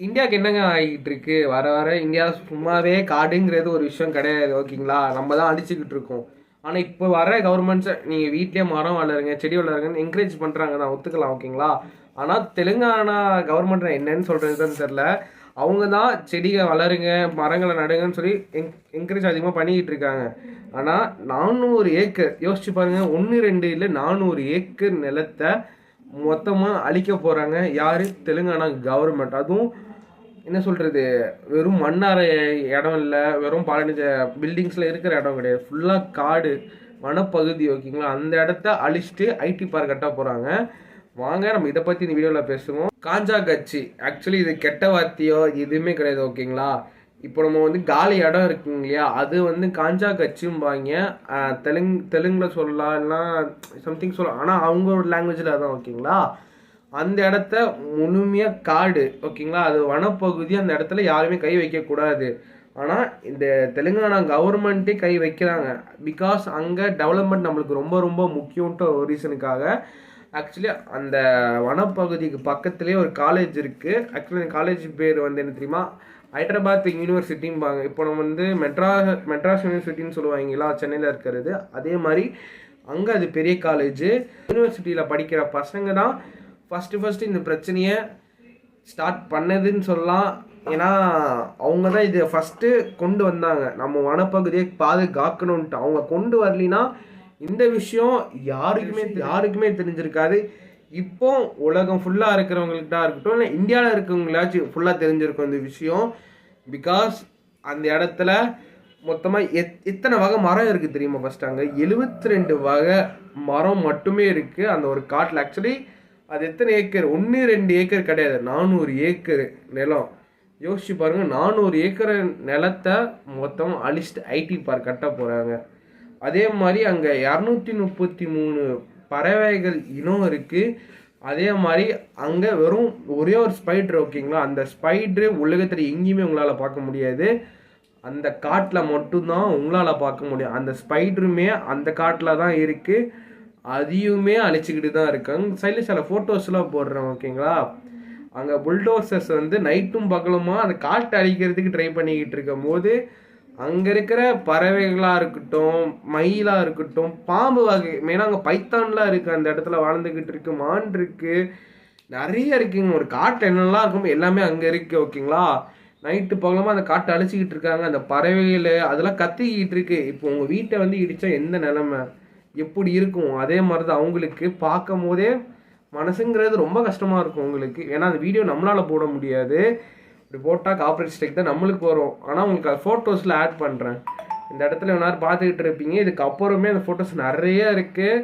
இந்தியாவுக்கு என்னங்க ஆகிட்டு இருக்கு? வர வர இந்தியா சும்மாவே காடுங்கிறது ஒரு விஷயம் கிடையாது. ஓகேங்களா? நம்ம தான் அடிச்சுக்கிட்டு இருக்கோம். ஆனால் இப்போ வர கவர்மெண்ட்ஸை நீங்கள் வீட்டிலே மரம் வளருங்க, செடி வளருங்கன்னு என்கரேஜ் பண்ணுறாங்க தான், ஒத்துக்கலாம். ஓகேங்களா? ஆனால் தெலுங்கானா கவர்மெண்ட் என்னன்னு சொல்கிறதுன்னு தெரில. அவங்க தான் செடியை வளருங்க, மரங்களை நடுங்கன்னு சொல்லி என்கரேஜ் அதிகமாக பண்ணிக்கிட்டு இருக்காங்க. ஆனால் 400 ஏக்கர் யோசிச்சு பாருங்க, 1 2 இல்லை 400 ஏக்கர் நிலத்தை மொத்தமாக அழிக்க போகிறாங்க. யார்? தெலுங்கானா கவர்மெண்ட். அதுவும் என்ன சொல்கிறது, வெறும் மண்ணார இடம் இல்லை, வெறும் பதினஞ்சு பில்டிங்ஸில் இருக்கிற இடம் கிடையாது, ஃபுல்லாக காடு வனப்பகுதி. ஓகேங்களா? அந்த இடத்த அழிச்சிட்டு ஐடி பார்க் கட்ட போகிறாங்க. வாங்க நம்ம இதை பற்றி இந்த வீடியோவில் பேசுவோம். காஞ்சா கட்சி ஆக்சுவலி இது கெட்ட வார்த்தையோ எதுவுமே கிடையாது. ஓகேங்களா? இப்போ நம்ம காலி இடம் இருக்குங்க இல்லையா, அது காஞ்சா கட்சிம்பாங்க. தெலுங்கில் சொல்லலாம், இல்லைனா சம்திங் சொல்லலாம், ஆனால் அவங்களோட லாங்குவேஜில் அதான். ஓகேங்களா? அந்த இடத்த முழுமையாக காடு. ஓகேங்களா? அது வனப்பகுதி. அந்த இடத்துல யாருமே கை வைக்கக்கூடாது. ஆனால் இந்த தெலுங்கானா கவர்மெண்ட்டே கை வைக்கிறாங்க. பிகாஸ் அங்கே டெவலப்மெண்ட் நம்மளுக்கு ரொம்ப ரொம்ப முக்கியம்ன்ற ஒரு ரீசனுக்காக. ஆக்சுவலி அந்த வனப்பகுதிக்கு பக்கத்துலேயே ஒரு காலேஜ் இருக்குது. ஆக்சுவலி அந்த காலேஜ் பேர் என்ன தெரியுமா? ஹைதராபாத் யூனிவர்சிட்டிம்பாங்க. இப்போ நம்ம மெட்ராஸ் யூனிவர்சிட்டின்னு சொல்லுவாங்களா, சென்னையில் இருக்கிறது. அதே மாதிரி அங்கே அது பெரிய காலேஜ். யூனிவர்சிட்டியில் படிக்கிற பசங்க தான் ஃபஸ்ட்டு இந்த பிரச்சனையை ஸ்டார்ட் பண்ணதுன்னு சொல்லலாம். ஏன்னா அவங்க தான் இதை ஃபஸ்ட்டு கொண்டு வந்தாங்க. நம்ம வனப்பகுதியை பாதுகாக்கணுன்ட்டு அவங்க கொண்டு வரலினா இந்த விஷயம் யாருக்குமே தெரிஞ்சிருக்காது. இப்போ உலகம் ஃபுல்லாக இருக்கிறவங்கள்ட்டா இருக்கட்டும், இல்லை இந்தியாவில் இருக்கிறவங்களாச்சும் ஃபுல்லாக தெரிஞ்சிருக்கும் இந்த விஷயம். பிகாஸ் அந்த இடத்துல மொத்தமாக எத்தனை வகை மரம் இருக்குது தெரியுமா? ஃபஸ்ட்டு அங்கே 72 வகை மரம் மட்டுமே இருக்குது அந்த ஒரு காட்டில். ஆக்சுவலி அது எத்தனை ஏக்கர்? 1 2 ஏக்கர் கிடையாது, 400 ஏக்கர் நிலம். யோசிச்சு பாருங்கள், 400 ஏக்கர் நிலத்தை மொத்தம் அழிச்சிட்டு ஐடி பார்க் கட்ட போகிறாங்க. அதே மாதிரி அங்கே 233 பறவைகள் இனம் இருக்குது. அதே மாதிரி அங்கே வெறும் ஒரே ஒரு ஸ்பைட்ரு. ஓகேங்களா? அந்த ஸ்பைட்ரு உலகத்தில் எங்கேயுமே உங்களால் பார்க்க முடியாது, அந்த காட்டில் மட்டும்தான் உங்களால் பார்க்க முடியும். அந்த ஸ்பைட்ருமே அந்த காட்டில் தான் இருக்குது, அதையுமே அழிச்சிக்கிட்டு தான் இருக்காங்க. சைடில் சில ஃபோட்டோஸ்லாம் போடுறேன். ஓகேங்களா? அங்கே புல்டோசர்ஸ் நைட்டும் பகலுமா அந்த காட்டை அழிக்கிறதுக்கு ட்ரை பண்ணிக்கிட்டு இருக்கும் போது அங்கே இருக்கிற பறவைகளாக இருக்கட்டும், மயிலாக இருக்கட்டும், பாம்பு வகை மெயினாக அங்கே பைத்தான்லாம் இருக்குது அந்த இடத்துல வாழ்ந்துக்கிட்டு இருக்கு, மான் இருக்குது, நிறைய இருக்குங்க. ஒரு காட்டு என்னெல்லாம் இருக்கும் எல்லாமே அங்கே இருக்குது. ஓகேங்களா? நைட்டு பகலமாக அந்த காட்டை அழிச்சிக்கிட்டு இருக்காங்க. அந்த பறவைகள் அதெல்லாம் கத்திக்கிட்டு இருக்கு. இப்போ உங்கள் வீட்டை இடித்தா எந்த நிலமை எப்படி இருக்கும்? அதே மாதிரி தான் அவங்களுக்கு பார்க்கும் போதே மனசுங்கிறது ரொம்ப கஷ்டமாக இருக்கும் உங்களுக்கு. ஏன்னா அந்த வீடியோ நம்மளால் போட முடியாது, இப்படி போட்டால் காப்பரேட் ஸ்ட்ரைக் தான் நம்மளுக்கு வரும். ஆனால் உங்களுக்கு அது ஃபோட்டோஸில் ஆட் பண்ணுறேன். இந்த இடத்துல எவ்வளோ பார்த்துக்கிட்டு இருப்பீங்க. இதுக்கப்புறமே அந்த ஃபோட்டோஸ் நிறைய இருக்குது,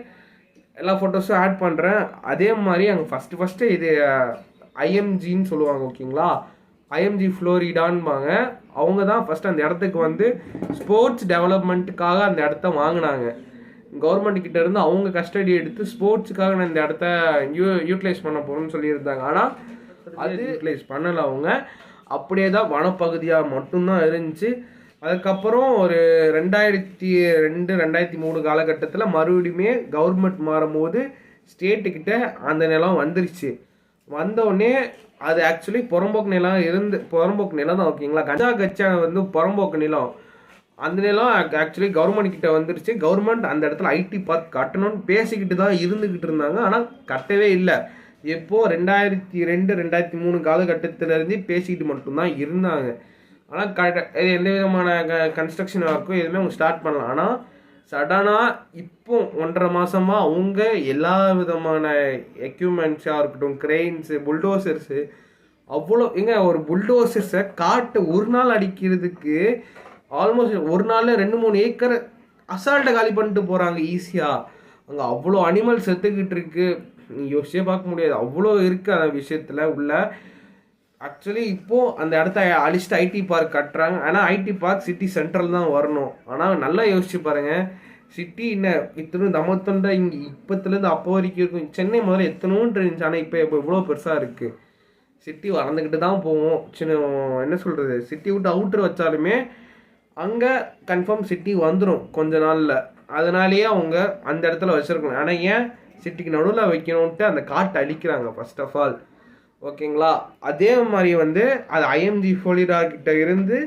எல்லா ஃபோட்டோஸும் ஆட் பண்ணுறேன். அதே மாதிரி அங்கே ஃபஸ்ட்டு இது ஐஎம்ஜின்னு சொல்லுவாங்க. ஓகேங்களா? ஐஎம்ஜி ஃப்ளோரிடான்பாங்க. அவங்க தான் ஃபஸ்ட்டு அந்த இடத்துக்கு ஸ்போர்ட்ஸ் டெவலப்மெண்ட்டுக்காக அந்த இடத்த வாங்கினாங்க. கவர்மெண்ட் கிட்ட இருந்து அவங்க கஸ்டடி எடுத்து ஸ்போர்ட்ஸுக்காக நான் இந்த இடத்த யூட்டிலைஸ் பண்ண போகிறோம்னு சொல்லியிருந்தாங்க. ஆனால் அது யூட்டிலைஸ் பண்ணலை அவங்க. அப்படியே தான் வனப்பகுதியாக மட்டும்தான் இருந்துச்சு. அதுக்கப்புறம் ஒரு 2002 2003 காலகட்டத்தில் மறுபடியுமே கவர்மெண்ட் மாறும்போது ஸ்டேட்டுக்கிட்ட அந்த நிலம் வந்துருச்சு. வந்தோடனே அது ஆக்சுவலி புறம்போக்கு நிலம் தான். ஓகேங்களா? கஞ்சா கச்சா புறம்போக்கு நிலம். அந்த நிலம் ஆக்சுவலி கவர்மெண்ட் கிட்ட வந்துருச்சு. கவர்மெண்ட் அந்த இடத்துல ஐடி பார்க் கட்டணும்னு பேசிக்கிட்டு தான் இருந்துக்கிட்டு இருந்தாங்க, ஆனால் கட்டவே இல்லை. எப்போது 2002 2003 காலகட்டத்திலேருந்து பேசிக்கிட்டு மட்டும்தான் இருந்தாங்க. ஆனால் எந்த விதமான கன்ஸ்ட்ரக்ஷன் ஒர்க்கும் எதுவுமே அவங்க ஸ்டார்ட் பண்ணலாம். ஆனால் சடனாக இப்போ 1.5 மாதமாக அவங்க எல்லா விதமான எக்யூப்மெண்ட்ஸாக இருக்கட்டும், கிரெயின்ஸு, புல்டோசர்ஸு, அவ்வளோ ஒரு புல்டோசர்ஸை காட்டை ஒரு நாள் அடிக்கிறதுக்கு ஆல்மோஸ்ட் ஒரு நாளில் 2 3 ஏக்கர் அசால்ட்டை காலி பண்ணிட்டு போகிறாங்க ஈஸியாக. அங்கே அவ்வளோ அனிமல் செத்துக்கிட்டு இருக்கு, யோசிச்சே பார்க்க முடியாது, அவ்வளோ இருக்குது அந்த விஷயத்தில் உள்ள. ஆக்சுவலி இப்போது அந்த இடத்த அழிச்சிட்டு ஐடி பார்க் கட்டுறாங்க. ஆனால் ஐடி பார்க் சிட்டி சென்ட்ரல் தான் வரணும். ஆனால் நல்லா யோசிச்சு பாருங்கள், சிட்டி இத்தனை தமத்தொண்டை இங்கே இப்போத்துலேருந்து அப்போ வரைக்கும் இருக்கும். சென்னை முதல்ல எத்தனோன்னு இருந்துச்சு, ஆனால் இப்போ இவ்வளோ பெருசாக இருக்குது. சிட்டி வளர்ந்துக்கிட்டு தான் போவோம். என்ன சொல்கிறது, சிட்டி விட்டு அவுட்ரு வச்சாலுமே அங்கே கன்ஃபார்ம் சிட்டி வந்துடும் கொஞ்ச நாளில். அதனாலேயே அவங்க அந்த இடத்துல வச்சுருக்கணும். ஆனால் ஏன் சிட்டிக்கு நடுவில் வைக்கணுன்ட்டு அந்த காட்டை அழிக்கிறாங்க ஃபர்ஸ்ட் ஆஃப் ஆல். ஓகேங்களா. அதே மாதிரி வந்து அது ஐஎம்ஜி ஃப்ளோரிடா கிட்ட இருந்து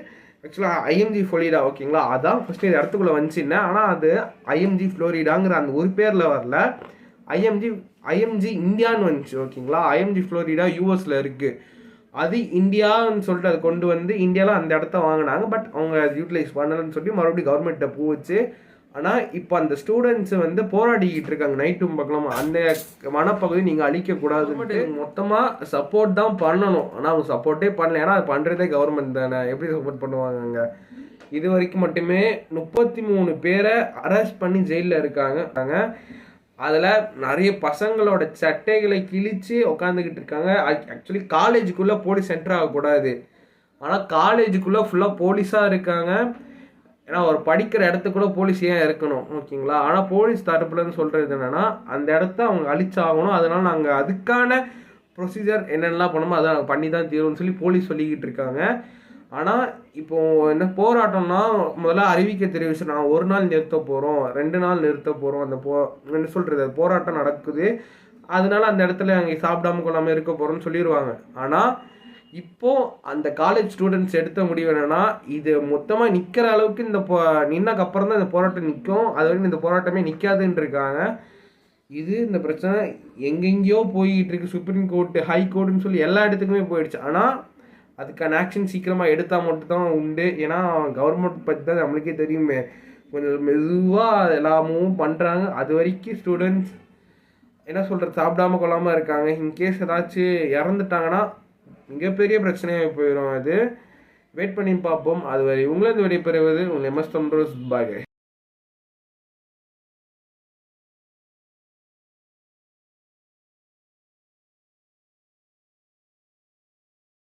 ஆக்சுவலாக ஐஎம்ஜி ஃப்ளோரிடா ஓகேங்களா, அதான் ஃபஸ்ட்டு இது இடத்துக்குள்ளே வந்துச்சுன்னா, ஆனால் அது ஐஎம்ஜி ஃப்ளோரிடாங்கிற அந்த ஒரு பேரில் வரல, ஐஎம்ஜி ஐஎம்ஜி இந்தியான்னு வந்துச்சு ஓகேங்களா. ஐஎம்ஜி ஃப்ளோரிடா யூஎஸில் இருக்குது. அது இந்தியான்னு சொல்லிட்டு அதை கொண்டு வந்து இந்தியாவில் அந்த இடத்த வாங்கினாங்க. பட் அவங்க அது யூட்டிலைஸ் பண்ணலன்னு சொல்லி மறுபடியும் கவர்மெண்ட்டை பூ வச்சு. ஆனால் இப்போ அந்த ஸ்டூடெண்ட்ஸ் வந்து போராடிக்கிட்டு இருக்காங்க நைட்டும் பக்கம். அந்த வனப்பகுதி நீங்கள் அழிக்கக்கூடாதுன்ட்டு மொத்தமாக சப்போர்ட் தான் பண்ணணும். ஆனால் அவங்க சப்போர்ட்டே பண்ணல. ஏன்னா அது பண்ணுறதே கவர்மெண்ட் தானே, எப்படி சப்போர்ட் பண்ணுவாங்க. இது வரைக்கும் மட்டுமே 33 பேரை அரெஸ்ட் பண்ணி ஜெயிலில் இருக்காங்க. அதில் நிறைய பசங்களோட சட்டைகளை கிழிச்சு உட்காந்துக்கிட்டு இருக்காங்க. ஆக்சுவலி காலேஜுக்குள்ளே போலீஸ் என்ட்ரு ஆகக்கூடாது, ஆனால் காலேஜுக்குள்ளே ஃபுல்லாக போலீஸாக இருக்காங்க. ஏன்னா ஒரு படிக்கிற இடத்துக்குள்ள போலீஸ் ஏன் இருக்கணும் ஓகேங்களா. ஆனால் போலீஸ் தரப்புலன்னு சொல்கிறது என்னென்னா அந்த இடத்த அவங்க அழிச்சாகணும், அதனால் நாங்கள் அதுக்கான ப்ரொசீஜர் என்னென்னலாம் பண்ணணுமோ அதை நாங்கள் பண்ணி தான் தீரும்னு சொல்லி போலீஸ் சொல்லிக்கிட்டு இருக்காங்க. ஆனால் இப்போ என்ன போராட்டம்னா முதல்ல அறிவிக்க தெரிவிச்சு நான் 1 நாள் நிறுத்த போகிறோம், 2 நாள் நிறுத்த போகிறோம், அந்த என்ன சொல்கிறது போராட்டம் நடக்குது, அதனால அந்த இடத்துல அங்கே சாப்பிடாம கொள்ளாமல் இருக்க போகிறோம்னு சொல்லிடுவாங்க. ஆனால் இப்போது அந்த காலேஜ் ஸ்டூடெண்ட்ஸ் எடுத்த முடிவு என்னென்னா இது மொத்தமாக நிற்கிற அளவுக்கு இந்த நின்னக்கு அப்புறம் தான் இந்த போராட்டம் நிற்கும், அது வரைக்கும் இந்த போராட்டமே நிற்காதுன்னு இருக்காங்க. இது இந்த பிரச்சனை எங்கெங்கேயோ போய்கிட்டு இருக்கு, சுப்ரீம் கோர்ட்டு ஹை கோர்ட்டுன்னு சொல்லி எல்லா இடத்துக்குமே போயிடுச்சு. ஆனால் அதுக்கான ஆக்ஷன் சீக்கிரமாக எடுத்தால் மட்டும்தான் உண்டு. ஏன்னா கவர்மெண்ட் பற்றி தான் நம்மளுக்கே தெரியுமே, கொஞ்சம் மெதுவாக எல்லாமும் பண்ணுறாங்க. அது வரைக்கும் ஸ்டூடெண்ட்ஸ் என்ன சொல்கிறது சாப்பிடாம கொள்ளாமல் இருக்காங்க. இன்கேஸ் ஏதாச்சும் இறந்துட்டாங்கன்னா மிகப்பெரிய பிரச்சனையாக போயிடும். அது வெயிட் பண்ணி பார்ப்போம். அதுவரை உங்களது விடைபெறுவது உங்கள் MS தொண்டரோஸ் பாய்.